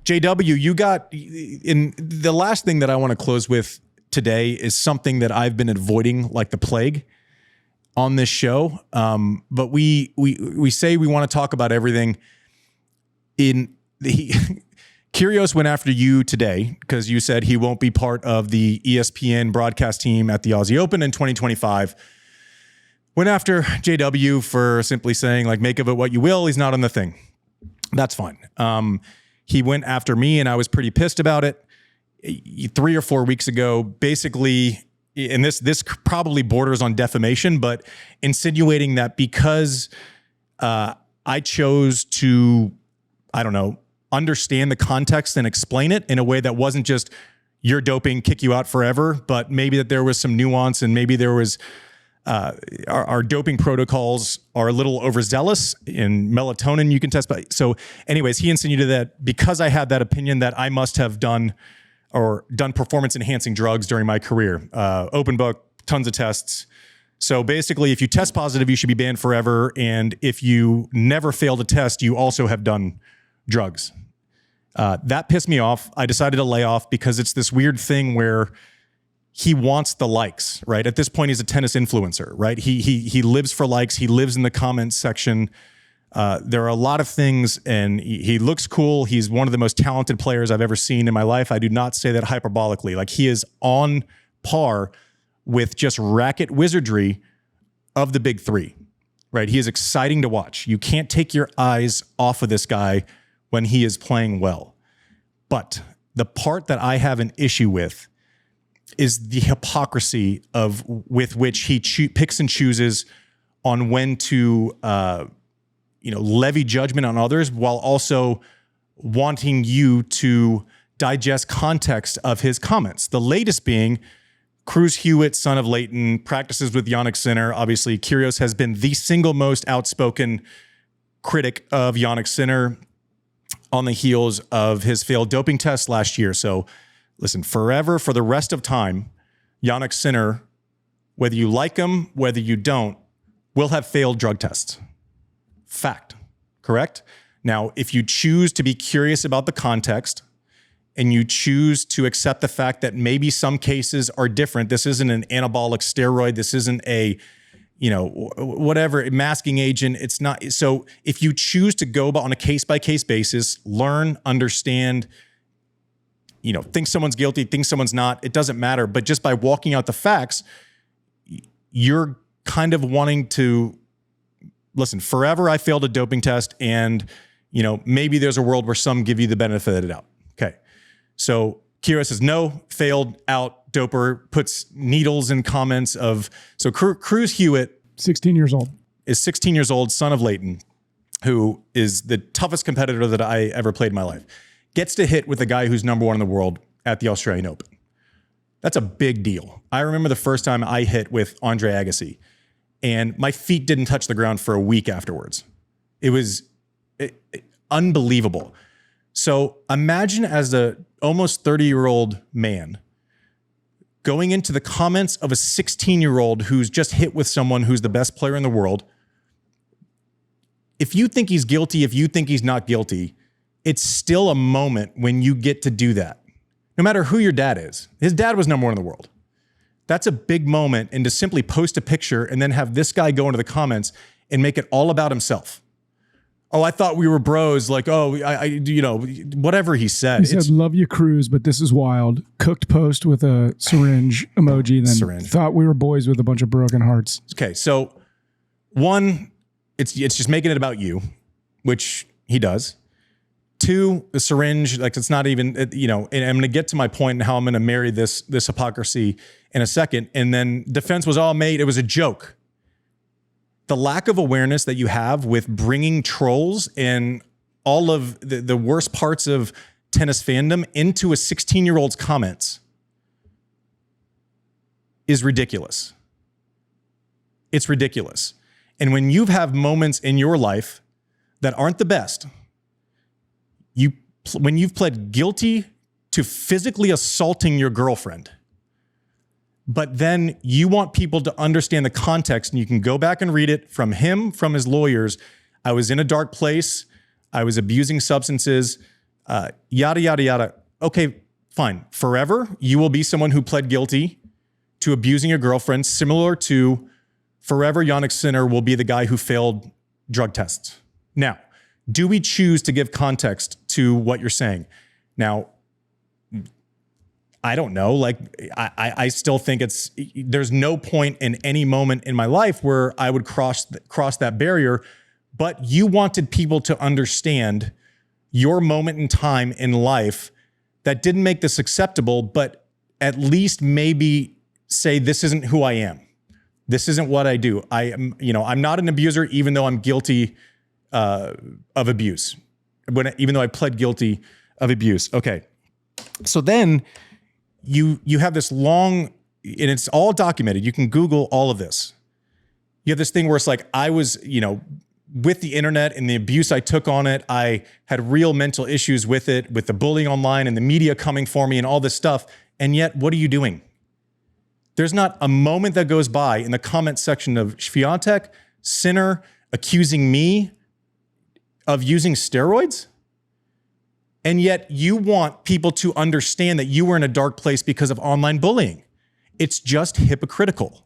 JW, you got in the last thing that I want to close with today is something that I've been avoiding like the plague on this show. But we say we want to talk about everything. Kyrgios went after you today because you said he won't be part of the ESPN broadcast team at the Aussie Open in 2025. Went after JW for simply saying, like, make of it what you will. He's not on the thing. That's fine. He went after me, and I was pretty pissed about it 3 or 4 weeks ago. Basically, and this probably borders on defamation, but insinuating that because I chose to, I don't know, understand the context and explain it in a way that wasn't just you're doping, kick you out forever, but maybe that there was some nuance and maybe there was our doping protocols are a little overzealous. In melatonin you can test by. So anyways, he insinuated that because I had that opinion that I must have done performance enhancing drugs during my career. Open book, tons of tests. So basically, if you test positive, you should be banned forever. And if you never fail to test, you also have done drugs. That pissed me off. I decided to lay off because it's this weird thing where he wants the likes, right? At this point, he's a tennis influencer, right? He lives for likes. He lives in the comments section. There are a lot of things, and he looks cool. He's one of the most talented players I've ever seen in my life. I do not say that hyperbolically. Like, he is on par with just racket wizardry of the big three, right? He is exciting to watch. You can't take your eyes off of this guy when he is playing well. But the part that I have an issue with is the hypocrisy with which he picks and chooses on when to levy judgment on others while also wanting you to digest context of his comments. The latest being Cruz Hewitt, son of Leighton, practices with Jannik Sinner. Obviously, Kyrgios has been the single most outspoken critic of Jannik Sinner on the heels of his failed doping test last year. So listen, forever, for the rest of time, Jannik Sinner, whether you like him, whether you don't, will have failed drug tests. Fact, correct? Now, if you choose to be curious about the context and you choose to accept the fact that maybe some cases are different, this isn't an anabolic steroid, this isn't a, whatever, masking agent, it's not. So if you choose to go on a case-by-case basis, learn, understand, think someone's guilty, think someone's not, it doesn't matter. But just by walking out the facts, you're kind of wanting to, listen, forever I failed a doping test, and maybe there's a world where some give you the benefit of the doubt. Okay. So Kyrgios says no, failed, out, doper, puts needles in comments of, so Cruz Hewitt, 16 years old, is 16 years old, son of Leighton, who is the toughest competitor that I ever played in my life, gets to hit with the guy who's number one in the world at the Australian Open. That's a big deal. I remember the first time I hit with Andre Agassi, and my feet didn't touch the ground for a week afterwards. It was unbelievable. So imagine as a almost 30-year-old man going into the comments of a 16-year-old who's just hit with someone who's the best player in the world. If you think he's guilty, if you think he's not guilty, it's still a moment when you get to do that. No matter who your dad is. His dad was number one in the world. That's a big moment, and to simply post a picture and then have this guy go into the comments and make it all about himself. Oh, I thought we were bros. Like, oh, whatever he said. He said, love you, Cruz, but this is wild. Cooked post with a syringe emoji. Then thought we were boys with a bunch of broken hearts. Okay, so one, it's just making it about you, which he does. Two, the syringe, like, it's not even, and I'm going to get to my point and how I'm going to marry this hypocrisy in a second. And then defense was all made. It was a joke. The lack of awareness that you have with bringing trolls and all of the worst parts of tennis fandom into a 16-year-old's comments is ridiculous. It's ridiculous. And when you have moments in your life that aren't the best, when you've pled guilty to physically assaulting your girlfriend, but then you want people to understand the context, and you can go back and read it from him, from his lawyers. I was in a dark place. I was abusing substances. yada, yada, yada. Okay, fine. Forever, you will be someone who pled guilty to abusing a girlfriend, similar to forever Jannik Sinner will be the guy who failed drug tests. Now, do we choose to give context to what you're saying? Now, I don't know. Like, I still think there's no point in any moment in my life where I would cross that barrier, but you wanted people to understand your moment in time in life that didn't make this acceptable, but at least maybe say, this isn't who I am. This isn't what I do. I'm not an abuser, even though I'm guilty of abuse. Even though I pled guilty of abuse. Okay. So then you have this long, and it's all documented. You can Google all of this. You have this thing where it's like, I was, with the internet and the abuse I took on it, I had real mental issues with it, with the bullying online and the media coming for me and all this stuff. And yet, what are you doing? There's not a moment that goes by in the comment section of Swiatek, Sinner, accusing me of using steroids. And yet you want people to understand that you were in a dark place because of online bullying. It's just hypocritical.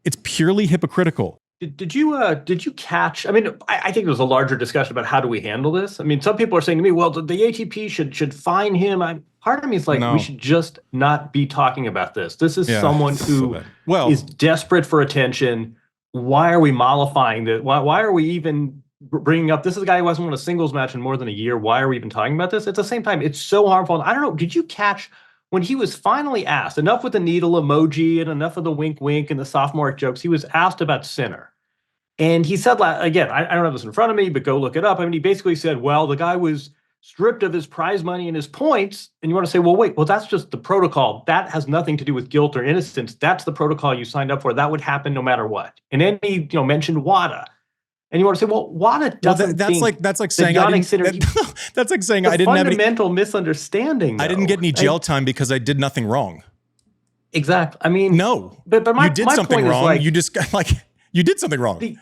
It's purely hypocritical. Did you catch? I mean, I think there was a larger discussion about how do we handle this. I mean, some people are saying to me, well, the ATP should fine him. Part of me is like, no. We should just not be talking about this. This is someone who is desperate for attention. Why are we mollifying this? Why are we even bringing up, this is a guy who hasn't won a singles match in more than a year. Why are we even talking about this? At the same time, it's so harmful. I don't know. Did you catch when he was finally asked, enough with the needle emoji and enough of the wink wink and the sophomoric jokes, he was asked about Sinner. And he said, again, I don't have this in front of me, but go look it up. I mean, he basically said, well, the guy was stripped of his prize money and his points. And you want to say, well, that's just the protocol. That has nothing to do with guilt or innocence. That's the protocol you signed up for. That would happen no matter what. And then he mentioned WADA. And you want to say, well, WADA doesn't that's like saying I didn't, that's like saying I didn't have any fundamental misunderstanding. Though. I didn't get any jail time because I did nothing wrong. Exactly. I mean, no, but you did something wrong. You just you did something wrong.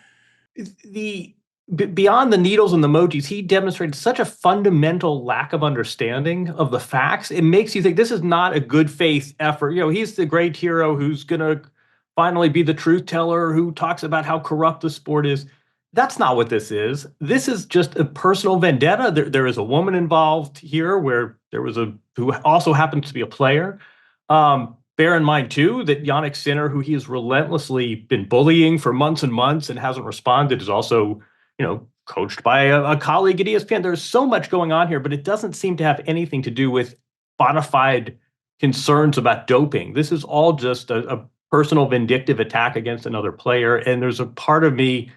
Beyond the needles and the emojis, he demonstrated such a fundamental lack of understanding of the facts. It makes you think this is not a good faith effort. He's the great hero who's going to finally be the truth teller who talks about how corrupt the sport is. That's not what this is. This is just a personal vendetta. There is a woman involved here where there was who also happens to be a player. Bear in mind, too, that Jannik Sinner, who he has relentlessly been bullying for months and months and hasn't responded, is also, coached by a colleague at ESPN. There's so much going on here, but it doesn't seem to have anything to do with bona fide concerns about doping. This is all just a personal vindictive attack against another player. And there's a part of me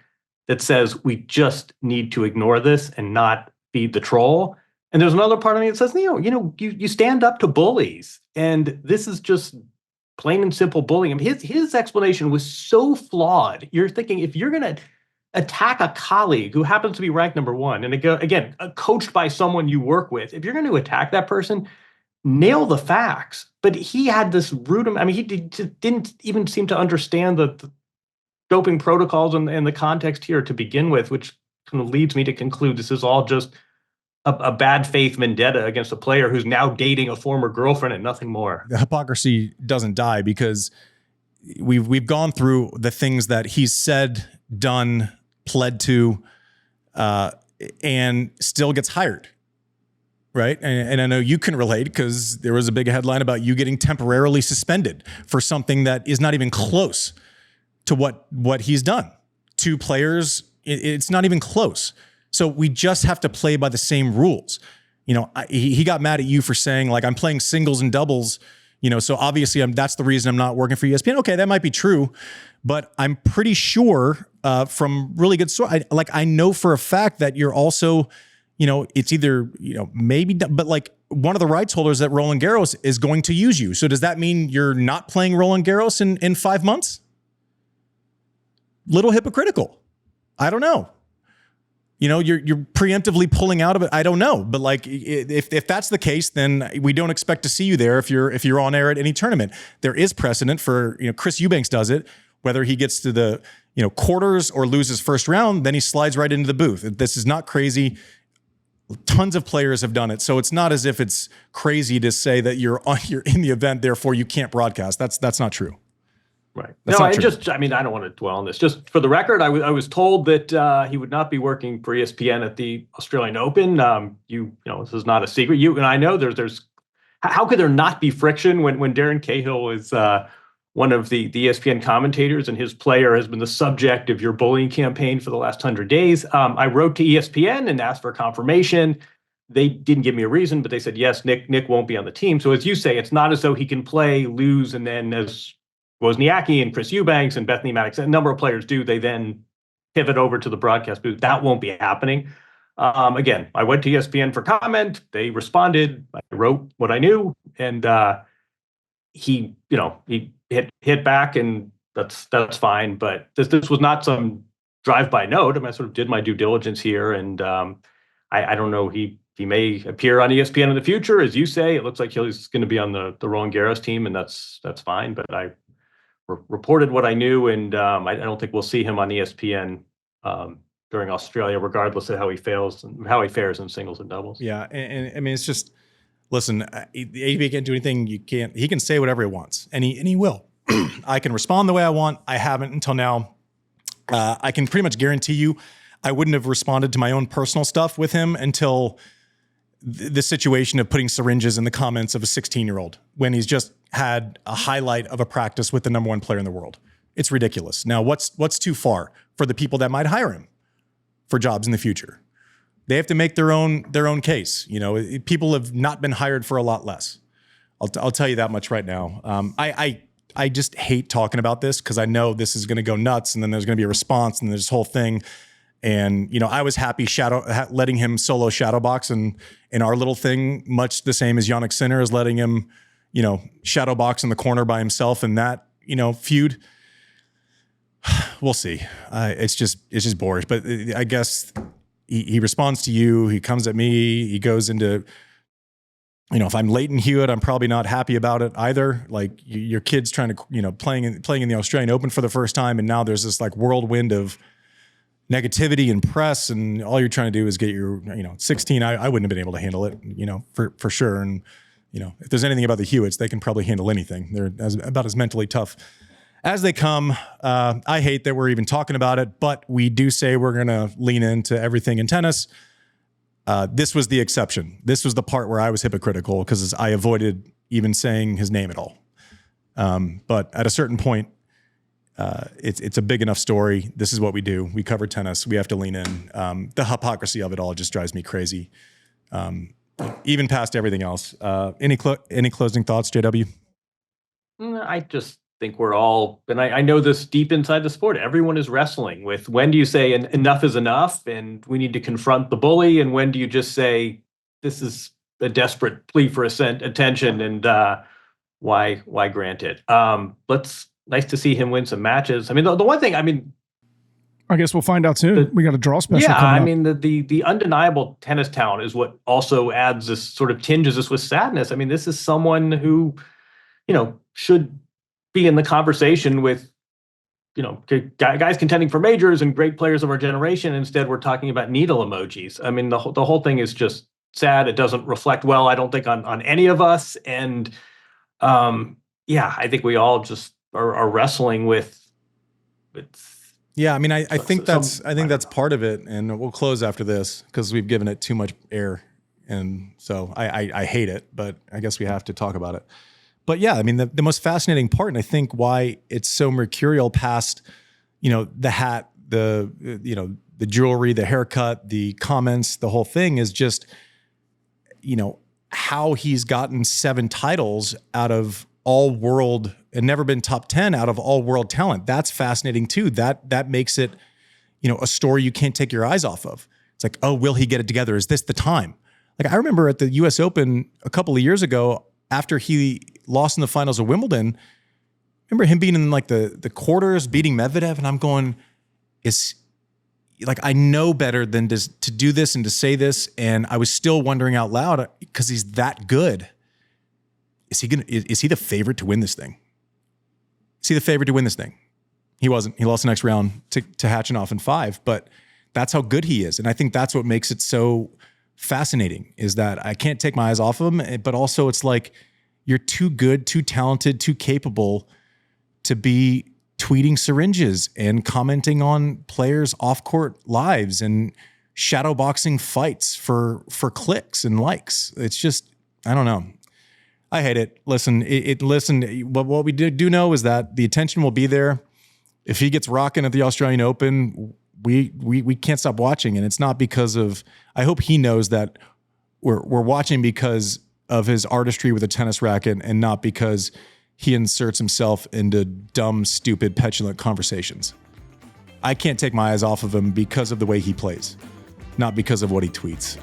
that says we just need to ignore this and not feed the troll. And there's another part of me that says, you stand up to bullies. And this is just plain and simple bullying. I mean, his explanation was so flawed. You're thinking, if you're going to attack a colleague who happens to be ranked number one, and again, coached by someone you work with, if you're going to attack that person, nail the facts. But he had this rudiment. I mean, he didn't even seem to understand the doping protocols and the context here to begin with, which kind of leads me to conclude this is all just a bad faith vendetta against a player who's now dating a former girlfriend and nothing more. The hypocrisy doesn't die because we've gone through the things that he's said, done, pled to, and still gets hired. Right. And I know you can relate because there was a big headline about you getting temporarily suspended for something that is not even close to what he's done. Two players, it's not even close. So we just have to play by the same rules. He got mad at you for saying, like, I'm playing singles and doubles, so obviously that's the reason I'm not working for ESPN. Okay, that might be true, but I'm pretty sure from really good source, I know for a fact that you're also, it's either, maybe, but like one of the rights holders at Roland Garros is going to use you. So does that mean you're not playing Roland Garros in 5 months? Little hypocritical. I don't know. You're preemptively pulling out of it. I don't know, but like if that's the case, then we don't expect to see you there if you're on air at any tournament. There is precedent for Chris Eubanks does it. Whether he gets to the quarters or loses first round, then he slides right into the booth. This is not crazy. Tons of players have done it. So it's not as if it's crazy to say that you're in the event, therefore you can't broadcast. That's not true. Right. No, I don't want to dwell on this. Just for the record, I was told that he would not be working for ESPN at the Australian Open. This is not a secret. You and I know there's how could there not be friction when Darren Cahill is one of the ESPN commentators and his player has been the subject of your bullying campaign for the last 100 days. I wrote to ESPN and asked for confirmation. They didn't give me a reason, but they said, yes, Nick won't be on the team. So as you say, it's not as though he can play, lose, and then as Wozniacki and Chris Eubanks and Bethany Maddox, a number of players do, they then pivot over to the broadcast booth. That won't be happening. Again, I went to ESPN for comment. They responded. I wrote what I knew, and he hit back, and that's fine. But this was not some drive-by note. I sort of did my due diligence here, and I don't know. He may appear on ESPN in the future, as you say. It looks like he's going to be on the Roland Garros team, and that's fine. But I reported what I knew, and I don't think we'll see him on ESPN during Australia, regardless of how he fares in singles and doubles. Yeah, and I mean, it's just, listen, the ATP can't do anything. He can say whatever he wants, and he will. I can respond the way I want. I haven't until now. I can pretty much guarantee you, I wouldn't have responded to my own personal stuff with him until the situation of putting syringes in the comments of a 16-year-old when he's just had a highlight of a practice with the number one player in the world. It's ridiculous. Now, what's too far for the people that might hire him for jobs in the future? They have to make their own case. People have not been hired for a lot less. I'll tell you that much right now. I just hate talking about this because I know this is going to go nuts, and then there's going to be a response, and there's this whole thing. And I was happy letting him solo shadow box in our little thing, much the same as Jannik Sinner is letting him, shadow box in the corner by himself in that feud. We'll see. It's just boorish. But I guess he responds to you. He comes at me. He goes into, if I'm Leighton Hewitt, I'm probably not happy about it either. Like your kid's trying to, playing in the Australian Open for the first time, and now there's this like whirlwind of negativity and press, and all you're trying to do is get your, 16. I wouldn't have been able to handle it, for sure. And, if there's anything about the Hewitts, they can probably handle anything. They're about as mentally tough as they come. I hate that we're even talking about it, but we do say we're going to lean into everything in tennis. This was the exception. This was the part where I was hypocritical because I avoided even saying his name at all. But at a certain point, it's a big enough story. This is what we do. We cover tennis. We have to lean in. The hypocrisy of it all just drives me crazy. Even past everything else. Any closing thoughts, JW? I just think we're all, and I know this deep inside the sport, everyone is wrestling with when do you say enough is enough and we need to confront the bully, and when do you just say this is a desperate plea for attention and why grant it? Nice to see him win some matches. I mean, the one thing, I guess we'll find out soon. We got a draw special. Yeah, coming up. The undeniable tennis talent is what also adds this sort of tinges us with sadness. This is someone who, should be in the conversation with, guys contending for majors and great players of our generation. Instead, we're talking about needle emojis. The whole thing is just sad. It doesn't reflect well, I don't think, on any of us. And I think we all just are wrestling with. Yeah, I think that's part of it, and we'll close after this because we've given it too much air, and so I hate it, but I guess we have to talk about it. But yeah, the most fascinating part, and I think why it's so mercurial past, the hat, the jewelry, the haircut, the comments, the whole thing is just, how he's gotten 7 titles out of all world and never been top 10 out of all world talent. That's fascinating too. That makes it, a story you can't take your eyes off of. It's like, oh, will he get it together? Is this the time? Like I remember at the US Open a couple of years ago, after he lost in the finals of Wimbledon, remember him being in like the quarters, beating Medvedev. And I'm going, I know better than to do this and to say this. And I was still wondering out loud, because he's that good. Is he the favorite to win this thing? Is he the favorite to win this thing? He wasn't. He lost the next round to Khachanov in 5, but that's how good he is. And I think that's what makes it so fascinating, is that I can't take my eyes off of him, but also it's like you're too good, too talented, too capable to be tweeting syringes and commenting on players' off-court lives and shadowboxing fights for clicks and likes. It's just, I don't know. I hate it. Listen, what we do know is that the attention will be there. If he gets rocking at the Australian Open, we can't stop watching. And it's not because of, I hope he knows that we're watching because of his artistry with a tennis racket and not because he inserts himself into dumb, stupid, petulant conversations. I can't take my eyes off of him because of the way he plays, not because of what he tweets.